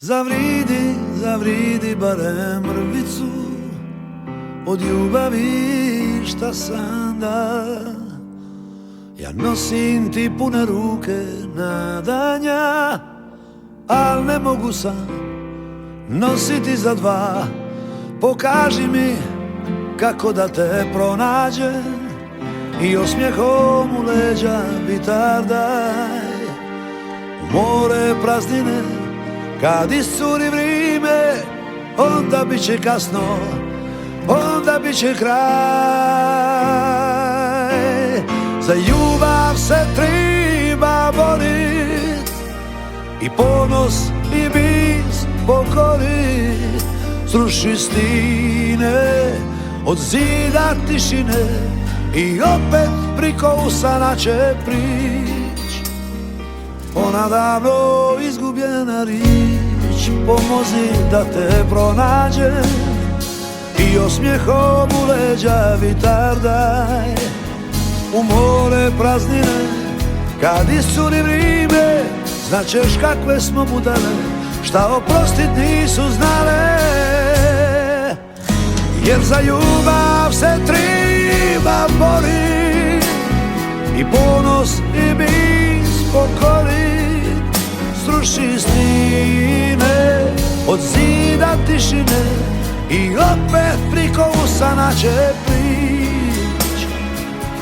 Zavridi barem mrvicu od ljubavi šta sam da. Ja nosim ti pune ruke nadanja, al ne mogu sam nositi za dva. Pokaži mi kako da te pronađem i osmijehom u leđa vitar daj. U more praznine kad iscuri vrime, onda bit će kasno, onda bit će kraj. Za ljubav se treba borit i ponos i bis pokorit. Sruši stine od zida tišine i opet priko usana će prić. Ona davno izgubljena riječ, pomozi da te pronađem i osmijehom u leđa vitar daj. U more praznine kad iscuri vrime, znaćeš kakve smo budale šta oprostit nisu znale. Jer za ljubav se treba borit i ponos i bis pokorit. Sruši stine od zida tišine i opet priko usana će prić.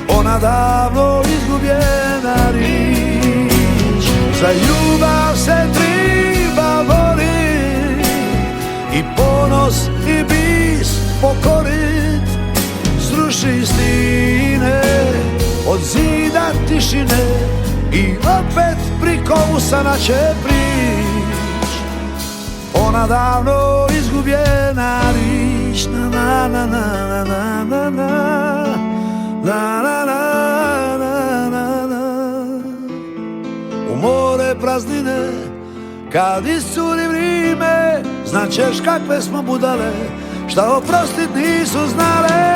Ona davno izgubljena riječ. Za ljubav se treba borit i ponos i bis pokorit. Sruši stine od zida tišine i opet priko usana će prić. Ona davno izgubljena riječ. Na na na na na na na na na na na. U more praznine kad iscuri vrime, znaćeš kakve smo budale šta oprostit nisu znale.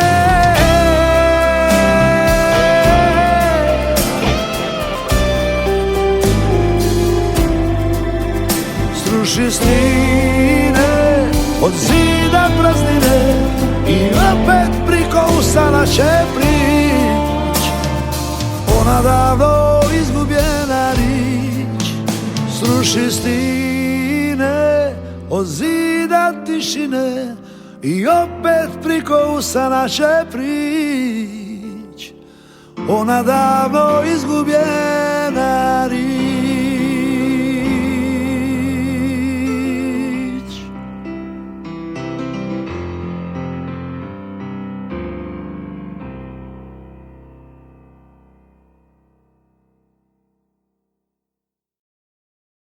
Sruši stine od zida praznine i opet priko usana će prić. Ona davno izgubljena riječ. Sruši stine od zida tišine i opet priko usana će prić. Ona davno izgubljena riječ.